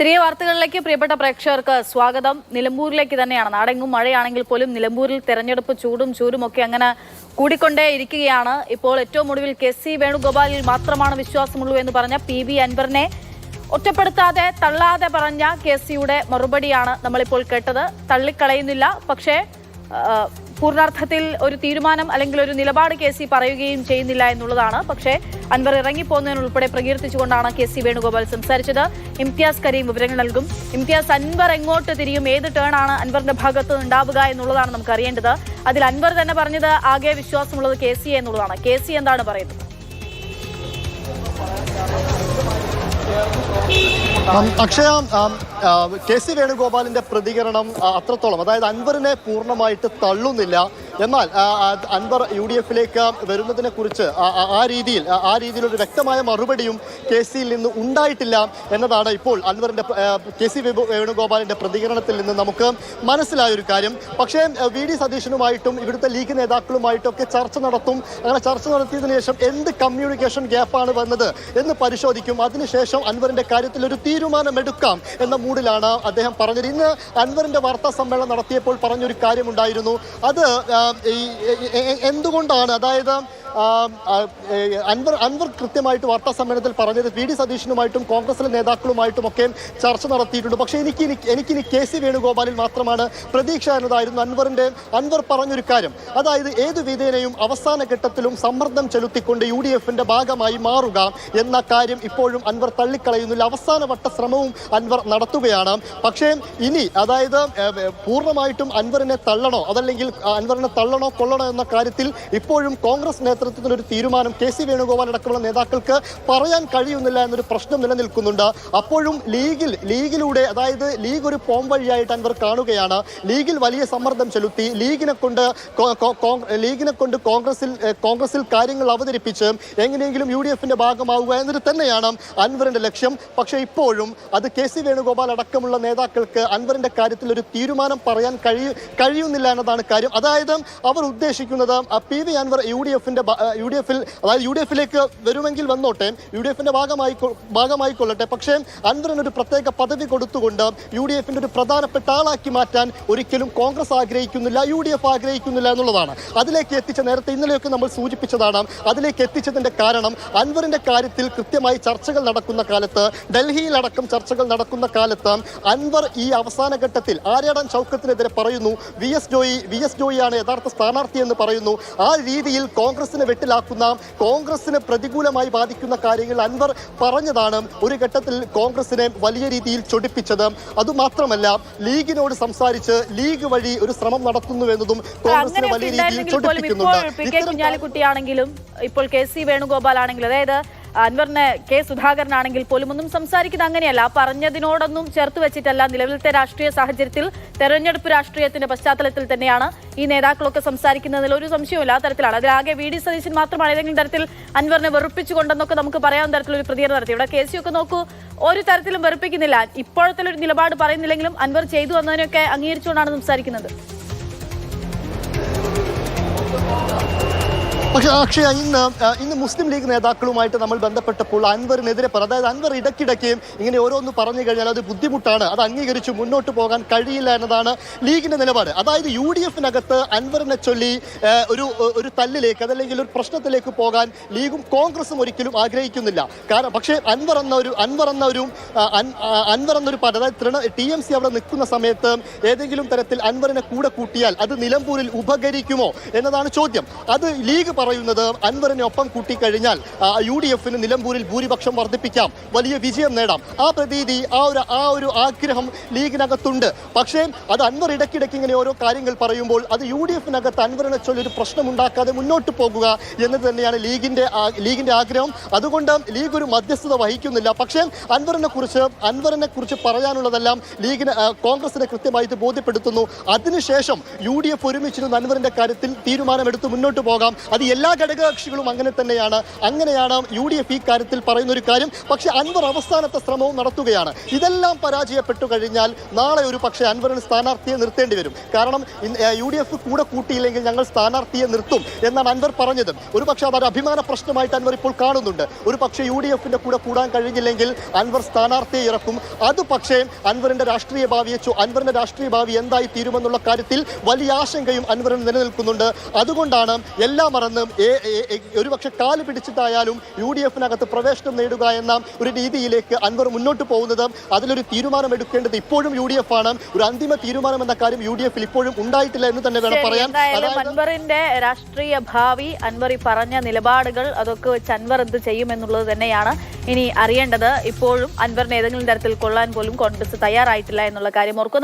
തിരികെ വാർത്തകളിലേക്ക് പ്രിയപ്പെട്ട പ്രേക്ഷകർക്ക് സ്വാഗതം. നിലമ്പൂരിലേക്ക് തന്നെയാണ്. നാടെങ്ങും മഴയാണെങ്കിൽ പോലും നിലമ്പൂരിൽ തെരഞ്ഞെടുപ്പ് ചൂടും ഒക്കെ അങ്ങനെ കൂടിക്കൊണ്ടേ ഇരിക്കുകയാണ്. ഇപ്പോൾ ഏറ്റവും ഒടുവിൽ KC വേണുഗോപാലിൽ മാത്രമാണ് വിശ്വാസമുള്ളൂ എന്ന് പറഞ്ഞ PV അൻവറിനെ ഒറ്റപ്പെടുത്താതെ തള്ളാതെ പറഞ്ഞ KCയുടെ മറുപടിയാണ് നമ്മളിപ്പോൾ കേട്ടത്. തള്ളിക്കളയുന്നില്ല, പക്ഷേ പൂർണ്ണാർത്ഥത്തിൽ ഒരു തീരുമാനം അല്ലെങ്കിൽ ഒരു നിലപാട് KC പറയുകയും ചെയ്യുന്നില്ല എന്നുള്ളതാണ്. പക്ഷേ അൻവർ ഇറങ്ങിപ്പോകുന്നതിനുൾപ്പെടെ പ്രകീർത്തിച്ചുകൊണ്ടാണ് KC വേണുഗോപാൽ സംസാരിച്ചത്. ഇംതിയാസ് കരീം വിവരങ്ങൾ നൽകും. ഇംതിയാസ്, അൻവർ എങ്ങോട്ട് തിരിയും, ഏത് ടേണാണ് അൻവറിന്റെ ഭാഗത്ത് ഉണ്ടാവുക എന്നുള്ളതാണ് നമുക്ക് അറിയേണ്ടത്. അതിൽ അൻവർ തന്നെ പറഞ്ഞത് ആകെ വിശ്വാസമുള്ളത് KC എന്നുള്ളതാണ്. KC എന്താണ് പറയുന്നത്? അക്ഷയ, KC വേണുഗോപാലിന്റെ പ്രതികരണം അത്രത്തോളം, അതായത് അൻവറിനെ പൂർണ്ണമായിട്ട് തള്ളുന്നില്ല, എന്നാൽ അൻവർ UDF-ലേക്ക് വരുന്നതിനെ കുറിച്ച് ആ രീതിയിലൊരു വ്യക്തമായ മറുപടിയും KCയിൽ നിന്ന് ഉണ്ടായിട്ടില്ല എന്നതാണ് ഇപ്പോൾ അൻവറിന്റെ KC വേണുഗോപാലിന്റെ പ്രതികരണത്തിൽ നിന്ന് നമുക്ക് മനസ്സിലായൊരു കാര്യം. പക്ഷേ VD സതീശനുമായിട്ടും ഇവിടുത്തെ ലീഗ് നേതാക്കളുമായിട്ടൊക്കെ ചർച്ച നടത്തും. അങ്ങനെ ചർച്ച നടത്തിയതിനു ശേഷം എന്ത് കമ്മ്യൂണിക്കേഷൻ ഗ്യാപ്പാണ് വന്നത് എന്ന് പരിശോധിക്കും. അതിനുശേഷം അൻവറിന്റെ കാര്യത്തിൽ ഒരു തീരുമാനമെടുക്കാം എന്ന മൂഡിലാണ് അദ്ദേഹം പറഞ്ഞത്. ഇന്ന് അൻവറിന്റെ വാർത്താ സമ്മേളനം നടത്തിയപ്പോൾ പറഞ്ഞൊരു കാര്യമുണ്ടായിരുന്നു. അത് എന്തുകൊണ്ടാണ്, അതായത് അൻവർ കൃത്യമായിട്ട് വാർത്താ സമ്മേളനത്തിൽ പറഞ്ഞത് VD സതീശനുമായിട്ടും കോൺഗ്രസിലെ നേതാക്കളുമായിട്ടും ഒക്കെ ചർച്ച നടത്തിയിട്ടുണ്ട്. പക്ഷേ എനിക്കിനി KC വേണുഗോപാലിൽ മാത്രമാണ് പ്രതീക്ഷ എന്നതായിരുന്നു അൻവർ പറഞ്ഞൊരു കാര്യം. അതായത് ഏതു വിധേനയും അവസാന ഘട്ടത്തിലും സമ്മർദ്ദം ചെലുത്തിക്കൊണ്ട് UDF-ന്റെ ഭാഗമായി മാറുക എന്ന കാര്യം ഇപ്പോഴും അൻവർ തള്ളിക്കളയുന്നില്ല. അവസാനവട്ട ശ്രമവും അൻവർ നടത്തുകയാണ്. പക്ഷേ ഇനി, അതായത് പൂർണ്ണമായിട്ടും അൻവറിനെ തള്ളണോ അതല്ലെങ്കിൽ അൻവറിനെ തള്ളണോ കൊള്ളണോ എന്ന കാര്യത്തിൽ ഇപ്പോഴും കോൺഗ്രസ് നേതൃത്വത്തിനൊരു തീരുമാനം KC വേണുഗോപാൽ അടക്കമുള്ള നേതാക്കൾക്ക് പറയാൻ കഴിയുന്നില്ല എന്നൊരു പ്രശ്നം നിലനിൽക്കുന്നുണ്ട്. അപ്പോഴും ലീഗിലൂടെ, അതായത് ലീഗ് ഒരു പോം വഴിയായിട്ട് അൻവർ കാണുകയാണ്. ലീഗിൽ വലിയ സമ്മർദ്ദം ചെലുത്തി ലീഗിനെ കൊണ്ട് കോൺഗ്രസിൽ കാര്യങ്ങൾ അവതരിപ്പിച്ച് എങ്ങനെയെങ്കിലും UDF-ന്റെ ഭാഗമാവുക എന്നത് തന്നെയാണ് അൻവറിന്റെ ലക്ഷ്യം. പക്ഷേ ഇപ്പോഴും അത് KC വേണുഗോപാൽ അടക്കമുള്ള നേതാക്കൾക്ക് അൻവറിന്റെ കാര്യത്തിൽ ഒരു തീരുമാനം പറയാൻ കഴിയുന്നില്ല എന്നതാണ് കാര്യം. അതായത് അവർ ഉദ്ദേശിക്കുന്നത് PV അൻവർ UDF-ലേക്ക് വരുമെങ്കിൽ വന്നോട്ടെ, UDF-ന്റെ ഭാഗമായിക്കൊള്ളട്ടെ, പക്ഷേ അൻവറിനൊരു പ്രത്യേക പദവി കൊടുത്തുകൊണ്ട് UDF-ന്റെ ഒരു പ്രധാനപ്പെട്ട ആളാക്കി മാറ്റാൻ ഒരിക്കലും കോൺഗ്രസ് ആഗ്രഹിക്കുന്നില്ല, UDF ആഗ്രഹിക്കുന്നില്ല എന്നുള്ളതാണ്. അതിലേക്ക് എത്തിച്ച, നേരത്തെ ഇന്നലെയൊക്കെ നമ്മൾ സൂചിപ്പിച്ചതാണ്, അതിലേക്ക് എത്തിച്ചതിന്റെ കാരണം അൻവറിന്റെ കാര്യത്തിൽ കൃത്യമായി ചർച്ചകൾ നടക്കുന്ന കാലത്ത്, ഡൽഹിയിലടക്കം ചർച്ചകൾ നടക്കുന്ന കാലത്ത് അൻവർ ഈ അവസാന ഘട്ടത്തിൽ ആര്യാടൻ ഷൗക്കത്തിനെതിരെ പറയുന്നു, VS ജോയിയാണ് യഥാർത്ഥ സ്ഥാനാർത്ഥി എന്ന് പറയുന്നു. ആ രീതിയിൽ കോൺഗ്രസിനെ വെട്ടിലാക്കുന്ന, കോൺഗ്രസിനെ പ്രതികൂലമായി ബാധിക്കുന്ന കാര്യങ്ങൾ അൻവർ പറഞ്ഞതാണ് ഒരു ഘട്ടത്തിൽ കോൺഗ്രസിനെ വലിയ രീതിയിൽ ചൊടിപ്പിച്ചത്. അതുമാത്രമല്ല, ലീഗിനോട് സംസാരിച്ച് ലീഗ് വഴി ഒരു ശ്രമം നടത്തുന്നു എന്നതും കോൺഗ്രസിനെ വലിയ രീതിയിൽ ചൊടിപ്പിക്കുന്നുണ്ട്. കുഞ്ഞാലിക്കുട്ടിയാണെങ്കിലും ഇപ്പോൾ KC വേണുഗോപാൽ ആണെങ്കിലും, അതായത് അൻവറിന് K സുധാകരനാണെങ്കിൽ പോലും ഒന്നും സംസാരിക്കുന്നത് അങ്ങനെയല്ല. പറഞ്ഞതിനോടൊന്നും ചേർത്ത് വെച്ചിട്ടല്ല. നിലവിലത്തെ രാഷ്ട്രീയ സാഹചര്യത്തിൽ, തെരഞ്ഞെടുപ്പ് രാഷ്ട്രീയത്തിന്റെ പശ്ചാത്തലത്തിൽ തന്നെയാണ് ഈ നേതാക്കളൊക്കെ സംസാരിക്കുന്നതിൽ ഒരു സംശയമില്ല. ആ തരത്തിലാണ്. അതിലാകെ VD സതീശൻ മാത്രമാണ് ഏതെങ്കിലും തരത്തിൽ അൻവറിനെ വെറുപ്പിച്ചുകൊണ്ടെന്നൊക്കെ നമുക്ക് പറയാവുന്ന തരത്തിലൊരു പ്രതികരണം നടത്തി. ഇവിടെ KC ഒക്കെ നോക്കൂ, ഒരു തരത്തിലും വെറുപ്പിക്കുന്നില്ല. ഇപ്പോഴത്തെ ഒരു നിലപാട് പറയുന്നില്ലെങ്കിലും അൻവർ ചെയ്തു വന്നതിനൊക്കെ അംഗീകരിച്ചുകൊണ്ടാണ് സംസാരിക്കുന്നത്. പക്ഷേ അക്ഷയ, ഇന്ന് മുസ്ലിം ലീഗ് നേതാക്കളുമായിട്ട് നമ്മൾ ബന്ധപ്പെട്ടപ്പോൾ അൻവറിനെതിരെ അതായത് അൻവർ ഇടയ്ക്കിടയ്ക്ക് ഇങ്ങനെ ഓരോന്ന് പറഞ്ഞു കഴിഞ്ഞാൽ അത് ബുദ്ധിമുട്ടാണ്, അത് അംഗീകരിച്ച് മുന്നോട്ട് പോകാൻ കഴിയില്ല എന്നതാണ് ലീഗിന്റെ നിലപാട്. അതായത് UDF-നകത്ത് അൻവറിനെ ചൊല്ലി ഒരു തല്ലിലേക്ക്, അതല്ലെങ്കിൽ ഒരു പ്രശ്നത്തിലേക്ക് പോകാൻ ലീഗും കോൺഗ്രസും ഒരിക്കലും ആഗ്രഹിക്കുന്നില്ല. കാരണം പക്ഷേ അൻവർ എന്നൊരു പാർട്ടി, അതായത് TMC അവിടെ നിൽക്കുന്ന സമയത്ത് ഏതെങ്കിലും തരത്തിൽ അൻവറിനെ കൂടെ കൂട്ടിയാൽ അത് നിലമ്പൂരിൽ ഉപകരിക്കുമോ എന്നതാണ് ചോദ്യം. അത് ലീഗ് പറയുന്നത് അൻവറിനെ ഒപ്പം കൂട്ടിക്കഴിഞ്ഞാൽ UDF-ന് നിലമ്പൂരിൽ ഭൂരിപക്ഷം വർദ്ധിപ്പിക്കാം, വലിയ വിജയം നേടാം. ആ പ്രതീതി, ആ ഒരു ആഗ്രഹം ലീഗിനകത്തുണ്ട്. പക്ഷേ അത് അൻവർ ഇടയ്ക്കിടയ്ക്ക് ഇങ്ങനെ ഓരോ കാര്യങ്ങൾ പറയുമ്പോൾ അത് UDF-നകത്ത് അൻവറിനെ ചൊല്ലി ഒരു പ്രശ്നം ഉണ്ടാക്കാതെ മുന്നോട്ട് പോകുക എന്നത് തന്നെയാണ് ലീഗിന്റെ ആഗ്രഹം. അതുകൊണ്ട് ലീഗ് ഒരു മധ്യസ്ഥത വഹിക്കുന്നില്ല. പക്ഷേ അൻവറിനെ കുറിച്ച് പറയാനുള്ളതെല്ലാം കോൺഗ്രസിനെ കൃത്യമായിട്ട് ബോധ്യപ്പെടുത്തുന്നു. അതിനുശേഷം UDF ഒരുമിച്ചിരുന്ന് അൻവറിന്റെ കാര്യത്തിൽ തീരുമാനമെടുത്ത് മുന്നോട്ട് പോകാം. അത് എല്ലാ ഘടകകക്ഷികളും അങ്ങനെ തന്നെയാണ്. അങ്ങനെയാണ് UDF ഈ കാര്യത്തിൽ പറയുന്ന ഒരു കാര്യം. പക്ഷെ അൻവർ അവസാനത്തെ ശ്രമവും നടത്തുകയാണ്. ഇതെല്ലാം പരാജയപ്പെട്ടു കഴിഞ്ഞാൽ നാളെ ഒരു പക്ഷേ അൻവറിന് സ്ഥാനാർത്ഥിയെ നിർത്തേണ്ടി വരും. കാരണം UDF കൂടെ കൂട്ടിയില്ലെങ്കിൽ ഞങ്ങൾ സ്ഥാനാർത്ഥിയെ നിർത്തും എന്നാണ് അൻവർ പറഞ്ഞത്. ഒരു പക്ഷേ അതൊരു അഭിമാന പ്രശ്നമായിട്ട് അൻവർ ഇപ്പോൾ കാണുന്നുണ്ട്. ഒരു പക്ഷേ UDFന്റെ കൂടെ കൂടാൻ കഴിഞ്ഞില്ലെങ്കിൽ അൻവർ സ്ഥാനാർത്ഥിയെ ഇറക്കും. അത് പക്ഷേ അൻവറിന്റെ രാഷ്ട്രീയ ഭാവി എന്തായി തീരുമെന്നുള്ള കാര്യത്തിൽ വലിയ ആശങ്കയും അൻവറിന് നിലനിൽക്കുന്നുണ്ട്. അതുകൊണ്ടാണ് എല്ലാം മറന്ന് ഒരുപക്ഷെ കാല് പിടിച്ചിട്ടായാലും UDFനകത്ത് പ്രവേശനം നേടുക എന്ന ഒരു രീതിയിലേക്ക് അൻവർ മുന്നോട്ട് പോകുന്നത്. അതിലൊരു തീരുമാനം എടുക്കേണ്ടത് ഇപ്പോഴും UDF ആണ്. ഒരു അന്തിമ തീരുമാനം എന്ന കാര്യം UDFൽ ഇപ്പോഴും ഉണ്ടായിട്ടില്ല എന്ന് തന്നെ വേണം പറയാൻ. അൻവറിന്റെ രാഷ്ട്രീയ ഭാവി, അൻവർ ഈ പറഞ്ഞ നിലപാടുകൾ, അതൊക്കെ വെച്ച് അൻവർ എന്ത് ചെയ്യുമെന്നുള്ളത് തന്നെയാണ് ഇനി അറിയേണ്ടത്. ഇപ്പോഴും അൻവറിന് ഏതെങ്കിലും തരത്തിൽ കൊള്ളാൻ പോലും കോൺഗ്രസ് തയ്യാറായിട്ടില്ല എന്നുള്ള കാര്യം ഓർക്കുക.